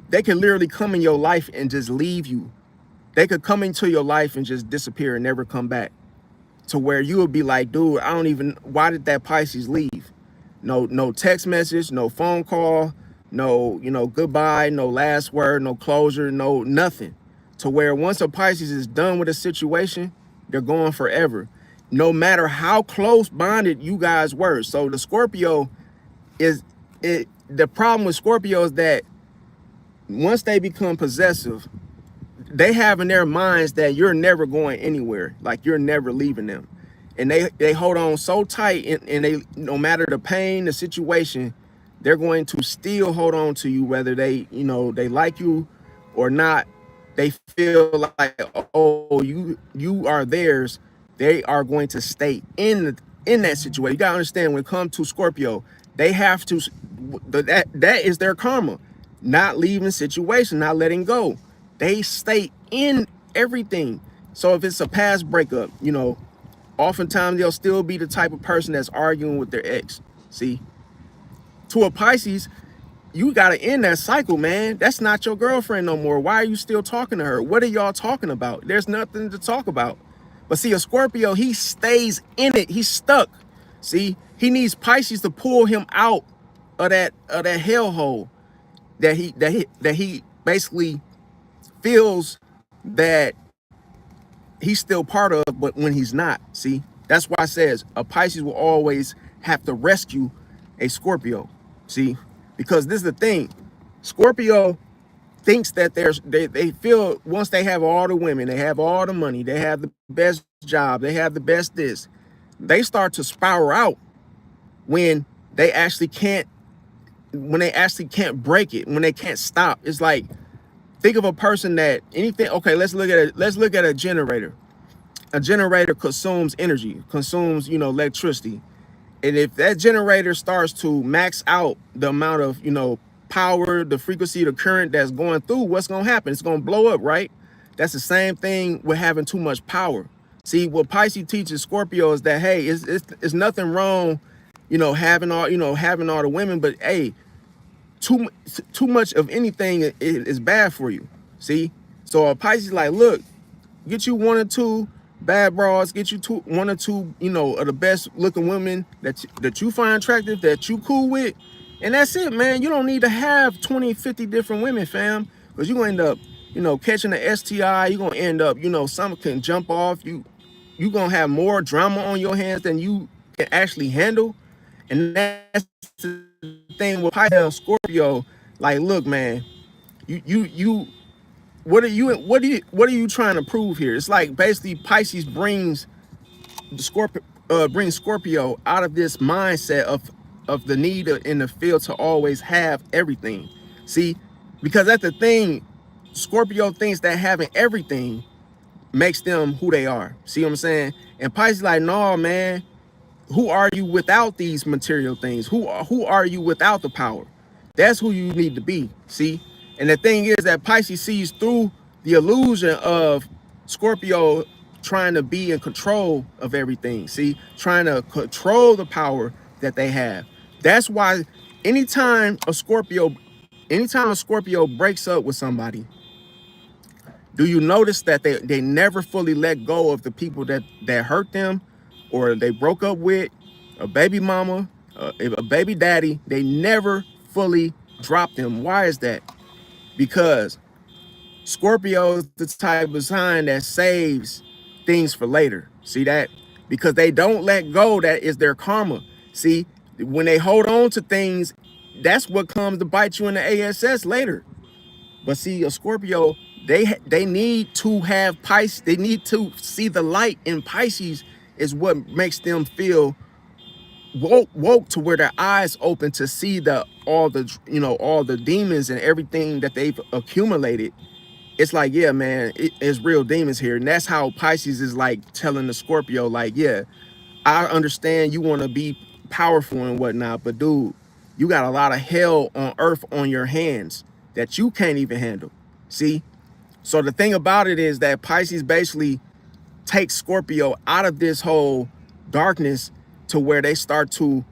they can literally come in your life and just leave you. They could come into your life and just disappear and never come back, to where you would be like, dude, why did that Pisces leave? No text message, no phone call, no, goodbye, no last word, no closure, no nothing. To where once a Pisces is done with a situation, they're gone forever, no matter how close bonded you guys were. So the Scorpio the problem with Scorpio is that once they become possessive, they have in their minds that you're never going anywhere, like you're never leaving them. And they hold on so tight, and they, no matter the pain, the situation, they're going to still hold on to you, whether they like you or not. They feel like, oh, you are theirs. They are going to stay in that situation. You gotta understand, when it comes to Scorpio, they have to, that is their karma. Not leaving situation, not letting go. They stay in everything. So if it's a past breakup, oftentimes they'll still be the type of person that's arguing with their ex. See, to a Pisces, you gotta end that cycle, man. That's not your girlfriend no more. Why are you still talking to her? What are y'all talking about? There's nothing to talk about. But see, a Scorpio, he stays in it. He's stuck. See, he needs Pisces to pull him out of that hellhole that he basically feels that he's still part of, but when he's not. See, that's why it says a Pisces will always have to rescue a Scorpio. See, because this is the thing, Scorpio thinks that they feel once they have all the women, they have all the money, they have the best job, they have the best this, they start to spiral out when they actually can't break it, when they can't stop. It's like, think of a person that anything. Okay, let's look at a generator. A generator consumes energy, consumes electricity. And if that generator starts to max out the amount of power, the frequency, the current that's going through, what's going to happen? It's going to blow up, right? That's the same thing with having too much power. See, what Pisces teaches Scorpio is that, hey, it's nothing wrong, having all the women, but hey, too much of anything is bad for you. See, so a Pisces like, look, get you one or two bad bras, get you one or two of the best looking women that you find attractive, that you cool with, and that's it, man. You don't need to have 20, 50 different women, fam, because you're going to end up catching an STI. You're going to end up something can jump off you. You're going to have more drama on your hands than you can actually handle. And that's the thing with Pisces, Scorpio. Like, look, man, you what are you trying to prove here? It's like basically Pisces brings the Scorpio out of this mindset of the need in the field to always have everything. See, because that's the thing, Scorpio thinks that having everything makes them who they are. See what I'm saying? And Pisces like, no, man, who are you without these material things? Who are you without the power? That's who you need to be. See? And the thing is that Pisces sees through the illusion of Scorpio trying to be in control of everything. See? Trying to control the power that they have. That's why anytime a Scorpio breaks up with somebody, do you notice that they never fully let go of the people that hurt them or they broke up with, a baby mama, a baby daddy? They never fully drop them. Why is that? Because Scorpio is the type of sign that saves things for later. See that? Because they don't let go. That is their karma. See, when they hold on to things, that's what comes to bite you in the ass later. But see, a Scorpio, they need to have Pisces. They need to see the light in Pisces is what makes them feel woke to where their eyes open to see all the demons and everything that they've accumulated. It's like, yeah, man, it's real demons here. And that's how Pisces is like telling the Scorpio, like, yeah, I understand you want to be powerful and whatnot, but dude, you got a lot of hell on earth on your hands that you can't even handle. See? So the thing about it is that Pisces basically takes Scorpio out of this whole darkness to where they start to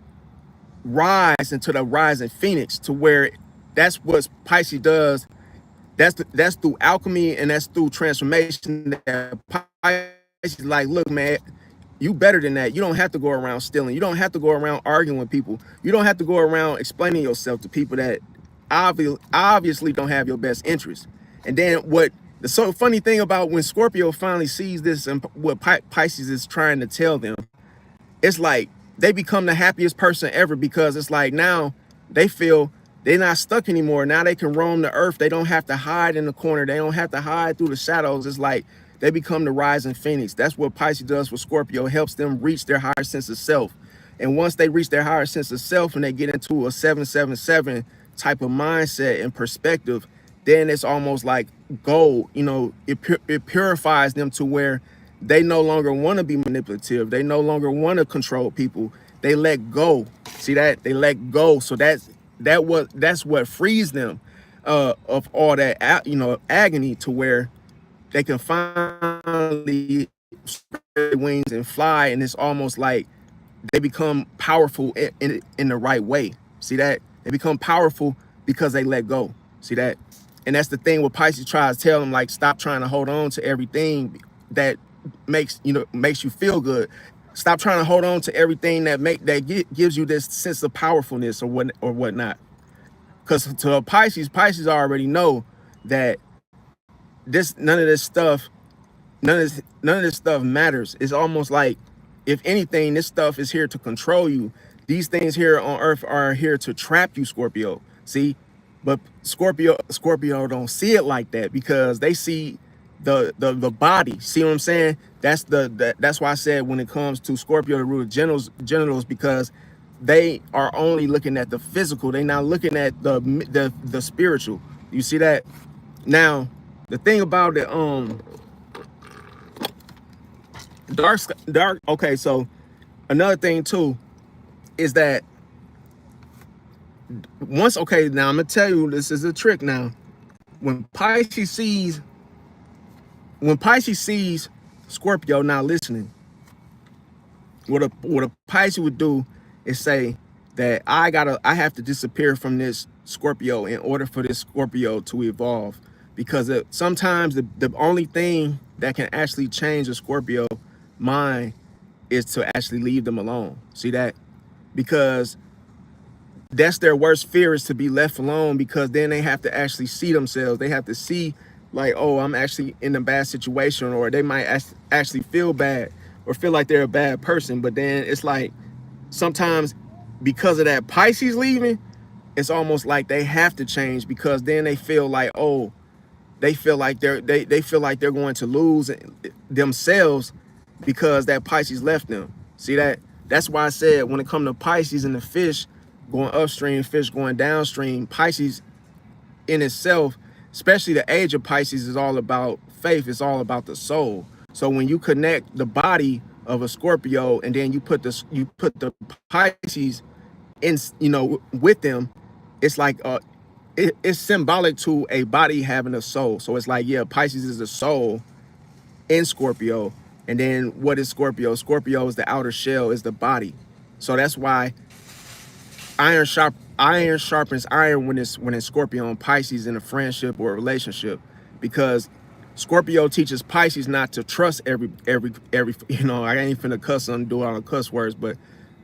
rise into the rising phoenix, to where that's what Pisces does. That's through alchemy and that's through transformation. That Pisces like, look, man, you better than that. You don't have to go around stealing. You don't have to go around arguing with people. You don't have to go around explaining yourself to people that obviously don't have your best interest. And then what the so funny thing about when Scorpio finally sees this and what Pisces is trying to tell them, it's like they become the happiest person ever, because it's like now they feel they're not stuck anymore. Now they can roam the earth. They don't have to hide in the corner. They don't have to hide through the shadows. It's like they become the rising phoenix. That's what Pisces does for Scorpio. It helps them reach their higher sense of self. And once they reach their higher sense of self and they get into a 777 type of mindset and perspective, then it's almost like gold. You know, it purifies them to where they no longer want to be manipulative. They no longer want to control people. They let go. See that? They let go. So that's what frees them of all that agony, to where they can finally spread their wings and fly. And it's almost like they become powerful in the right way. See that? They become powerful because they let go. See that? And that's the thing what Pisces tries to tell them, like, stop trying to hold on to everything that makes you feel good. Stop trying to hold on to everything that gives you this sense of powerfulness or whatnot. Because to Pisces already know that none of this stuff matters. It's almost like, if anything, this stuff is here to control you. These things here on earth are here to trap you, Scorpio. See? But Scorpio don't see it like that, because they see the body. See what I'm saying? That's why I said when it comes to Scorpio, the root of genitals, because they are only looking at the physical. They're not looking at the spiritual. You see that? Now, the thing about it, dark. Okay, so another thing too is that now I'm gonna tell you, this is a trick. Now, when Pisces sees Scorpio not listening, what a Pisces would do is say that I have to disappear from this Scorpio in order for this Scorpio to evolve, because sometimes the only thing that can actually change a Scorpio mind is to actually leave them alone. See that? Because that's their worst fear, is to be left alone, because then they have to actually see themselves. They have to see, like, oh, I'm actually in a bad situation, or they might actually feel bad or feel like they're a bad person. But then it's like, sometimes because of that Pisces leaving, it's almost like they have to change, because then they feel like, oh, they feel like they feel like they're going to lose themselves because that Pisces left them. See that? That's why I said when it comes to Pisces and the fish going upstream, fish going downstream, Pisces in itself, especially the age of Pisces, is all about faith. It's all about the soul. So when you connect the body of a Scorpio and then you put the Pisces in, with them, it's like it's symbolic to a body having a soul. So it's like, yeah, Pisces is the soul in Scorpio. And then what is Scorpio? Scorpio is the outer shell, is the body. So that's why iron sharpens iron when it's Scorpio and Pisces in a friendship or a relationship, because Scorpio teaches Pisces not to trust every I ain't finna cuss and do all the cuss words, but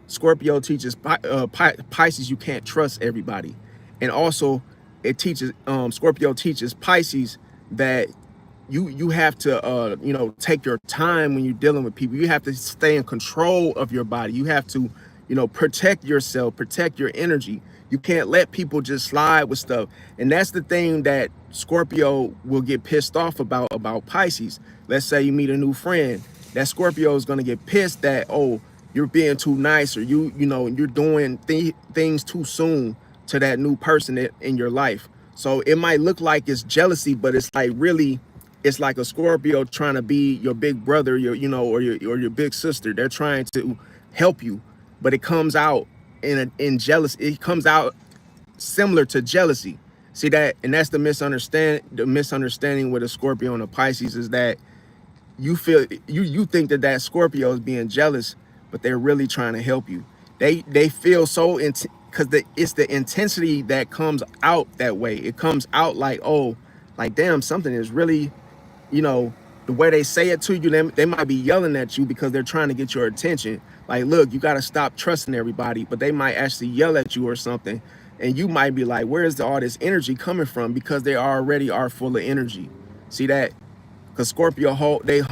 Scorpio teaches Pisces you can't trust everybody. And also it teaches Scorpio teaches Pisces that you have to take your time when you're dealing with people. You have to stay in control of your body. You have to protect yourself, protect your energy. You can't let people just slide with stuff. And that's the thing that Scorpio will get pissed off about Pisces. Let's say you meet a new friend. That Scorpio is going to get pissed that, oh, you're being too nice, or you're doing things too soon to that new person in your life. So it might look like it's jealousy, but it's like really, it's like a Scorpio trying to be your big brother, or your big sister. They're trying to help you, but it comes out in jealousy. It comes out similar to jealousy. See that? And that's the misunderstanding with a Scorpio and a Pisces, is that you feel you think that Scorpio is being jealous, but they're really trying to help you. They feel so because it's the intensity that comes out that way. It comes out like, oh, like, damn, something is really, the way they say it to you, they might be yelling at you because they're trying to get your attention. Like, look, you got to stop trusting everybody, but they might actually yell at you or something. And you might be like, where's all this energy coming from? Because they already are full of energy. See that? Because Scorpio, they're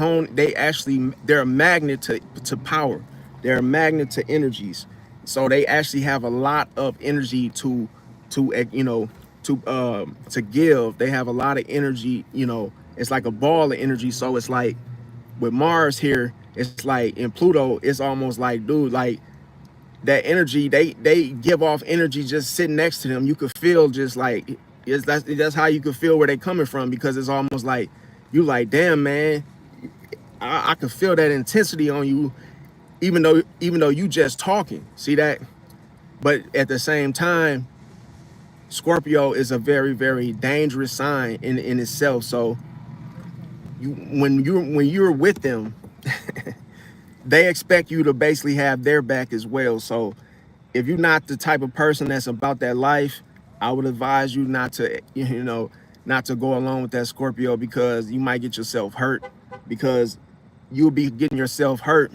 a magnet to power. They're a magnet to energies. So they actually have a lot of energy to give. They have a lot of energy, it's like a ball of energy. So it's like with Mars here, it's like in Pluto, it's almost like, dude, like that energy, they give off energy just sitting next to them. You could feel just like, that's how you could feel where they're coming from, because it's almost like you like, damn, man, I could feel that intensity on you, even though you just talking. See that? But at the same time, Scorpio is a very, very dangerous sign in itself. So when you're with them, they expect you to basically have their back as well. So if you're not the type of person that's about that life, I would advise you not to go along with that Scorpio, because you might get yourself hurt, because you'll be getting yourself hurt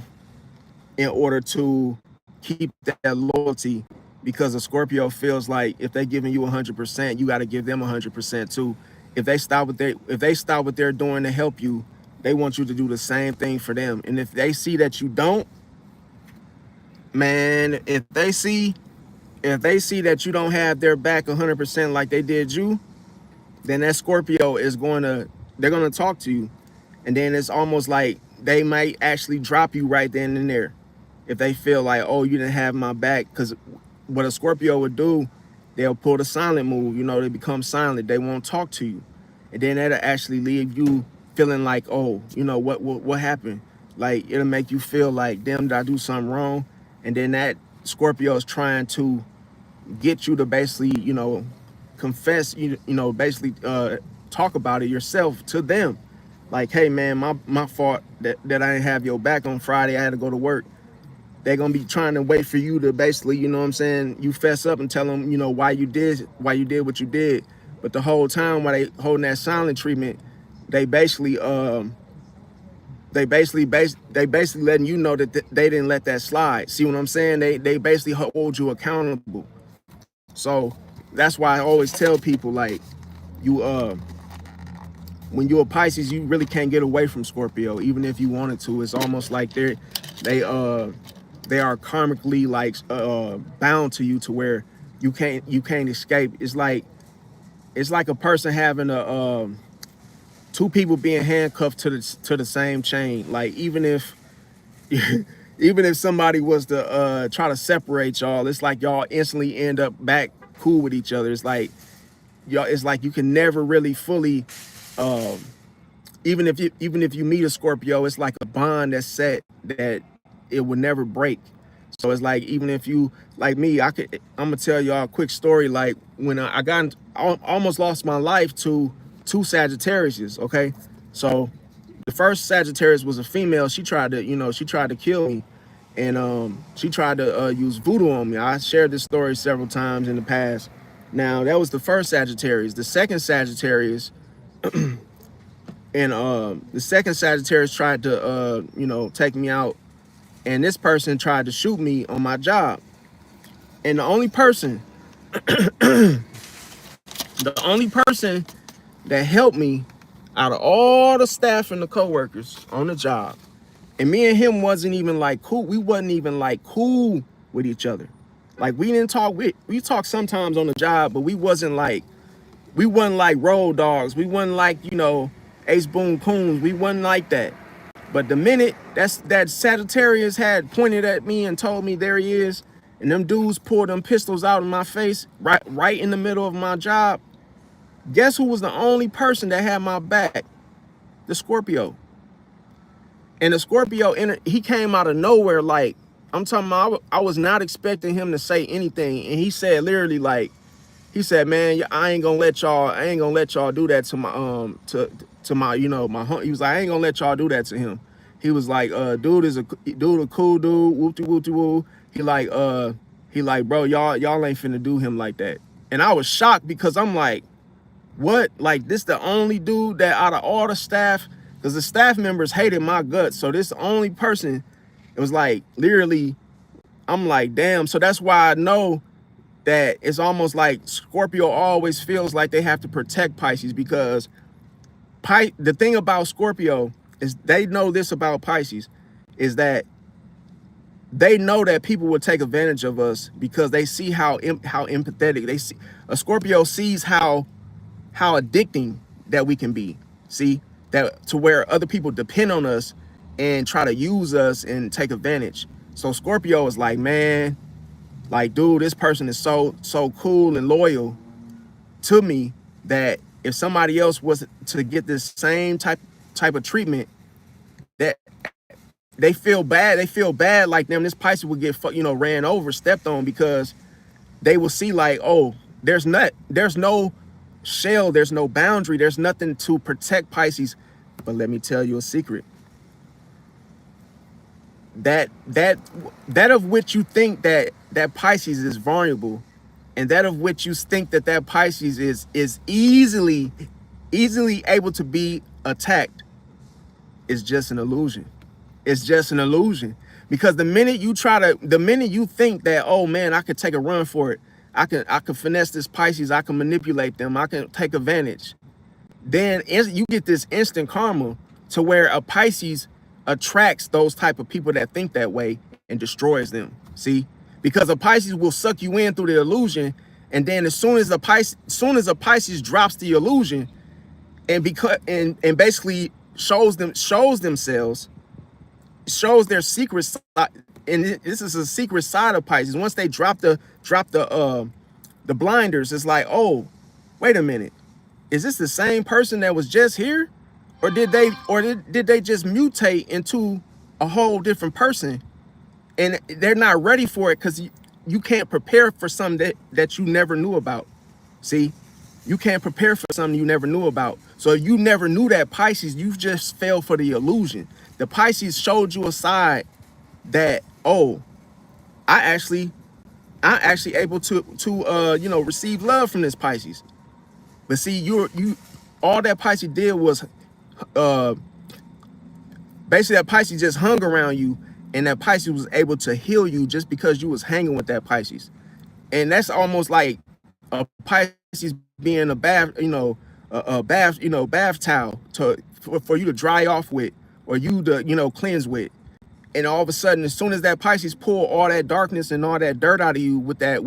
in order to keep that loyalty, because a Scorpio feels like if they're giving you 100%, you got to give them 100% too. If they stop what they're doing to help you, they want you to do the same thing for them. And if they see that you don't, man, if they see that you don't have their back 100% like they did you, then that Scorpio they're gonna talk to you, and then it's almost like they might actually drop you right then and there if they feel like, oh, you didn't have my back. Because what a Scorpio would do, they'll pull the silent move. They become silent. They won't talk to you, and then that'll actually leave you feeling like, oh, what happened? Like, it'll make you feel like, damn, did I do something wrong? And then that Scorpio is trying to get you to basically, confess, basically talk about it yourself to them. Like, hey, man, my fault that I didn't have your back on Friday. I had to go to work. They're going to be trying to wait for you to basically, you fess up and tell them, why you did what you did. But the whole time while they holding that silent treatment, they basically letting you know that they didn't let that slide. See what I'm saying? They basically hold you accountable. So that's why I always tell people, like, when you're a Pisces, you really can't get away from Scorpio, even if you wanted to. It's almost like they are karmically like bound to you, to where you can't escape. It's like a person having two people being handcuffed to the same chain. Like even if even if somebody was to try to separate y'all, it's like y'all instantly end up back cool with each other. It's like y'all, it's like you can never really fully um even if you meet a Scorpio, it's like a bond that's set that it would never break. So it's like even if you like me, I'm gonna tell y'all a quick story. Like when I almost lost my life to two Sagittariuses. Okay, so the first Sagittarius was a female. She tried to kill me, and she tried to use voodoo on me. I shared this story several times in the past. Now that was the first Sagittarius. The second Sagittarius. And the second Sagittarius tried to take me out, and this person tried to shoot me on my job. And the only person that helped me out of all the staff and the coworkers on the job, and me and him wasn't even like cool. We wasn't even like cool with each other. Like we didn't talk. We talked sometimes on the job, but we wasn't like road dogs. We wasn't like ace boon coons. We wasn't like that. But the minute that Sagittarius had pointed at me and told me there he is, and them dudes pulled them pistols out of my face right in the middle of my job, guess who was the only person that had my back? The Scorpio. And the Scorpio, he came out of nowhere. Like I'm talking about, I was not expecting him to say anything, and he said literally like, he said, "Man, I ain't gonna let y'all do that to my to my my home." He was like, "I ain't gonna let y'all do that to him." He was like, dude a cool dude, whoopty woo." He like, bro, y'all ain't finna do him like that. And I was shocked because I'm like, what? Like this the only dude that out of all the staff, because the staff members hated my guts. So this only person, it was like literally, I'm like, damn. So that's why I know that it's almost like Scorpio always feels like they have to protect Pisces, because the thing about Scorpio is they know this about Pisces, is that they know that people will take advantage of us because they see how empathetic they see. A Scorpio sees how addicting that we can be. See that to where other people depend on us and try to use us and take advantage. So Scorpio is like, man, like, dude, this person is so cool and loyal to me that if somebody else was to get this same type of treatment, that they feel bad. They feel bad like them. This Pisces would get ran over, stepped on, because they will see like, oh, there's no shell, there's no boundary, there's nothing to protect Pisces. But let me tell you a secret. That of which you think that Pisces is vulnerable, and that of which you think that Pisces is easily able to be attacked, is just an illusion. It's just an illusion. Because the minute you think that, oh man, I could take a run for it, I can finesse this Pisces, I can manipulate them, I can take advantage, then you get this instant karma to where a Pisces attracts those type of people that think that way and destroys them. See, because a Pisces will suck you in through the illusion, and then as soon as a Pisces drops the illusion and basically shows their secret side, and this is a secret side of Pisces. Once they drop the blinders, it's like, oh, wait a minute, is this the same person that was just here? Or did they just mutate into a whole different person, and they're not ready for it because you can't prepare for something that you never knew about. See, you can't prepare for something you never knew about. So if you never knew that Pisces, you just fell for the illusion. The Pisces showed you a side that, oh, I actually able to receive love from this Pisces. But see, all that Pisces did was basically that Pisces just hung around you, and that Pisces was able to heal you just because you was hanging with that Pisces. And that's almost like a Pisces being a bath, bath towel for you to dry off with, or you to cleanse with. And all of a sudden, as soon as that Pisces pull all that darkness and all that dirt out of you with the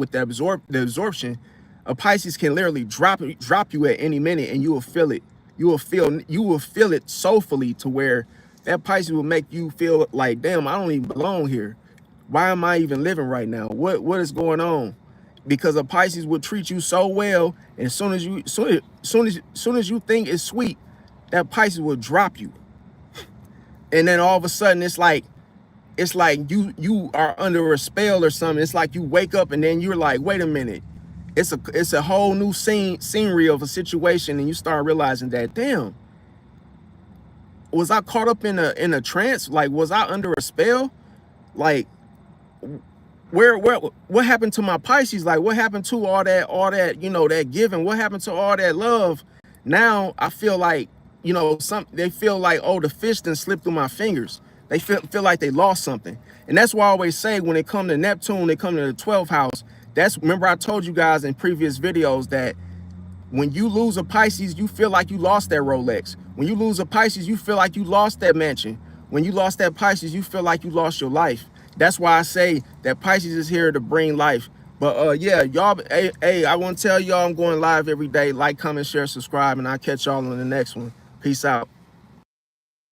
absorption, a Pisces can literally drop you at any minute, and you will feel it. you will feel it soulfully, to where that Pisces will make you feel like, damn, I don't even belong here. Why am I even living right now? What is going on? Because a Pisces will treat you so well, and as soon as you think it's sweet, that Pisces will drop you. And then all of a sudden it's like you are under a spell or something. It's like you wake up and then you're like, wait a minute. It's a whole new scenery of a situation, and you start realizing that, damn, was I caught up in a trance? Like, was I under a spell? Like, what happened to my Pisces? Like, what happened to all that, you know, that giving? What happened to all that love? Now I feel like, you know, they feel like, oh, the fish done slipped through my fingers. They feel like they lost something. And that's why I always say, when it comes to Neptune, they come to the 12th house. Remember I told you guys in previous videos that when you lose a Pisces, you feel like you lost that Rolex. When you lose a Pisces, you feel like you lost that mansion. When you lost that Pisces, you feel like you lost your life. That's why I say that Pisces is here to bring life. But yeah, y'all, hey, I want to tell y'all I'm going live every day. Like, comment, share, subscribe, and I'll catch y'all on the next one. Peace out.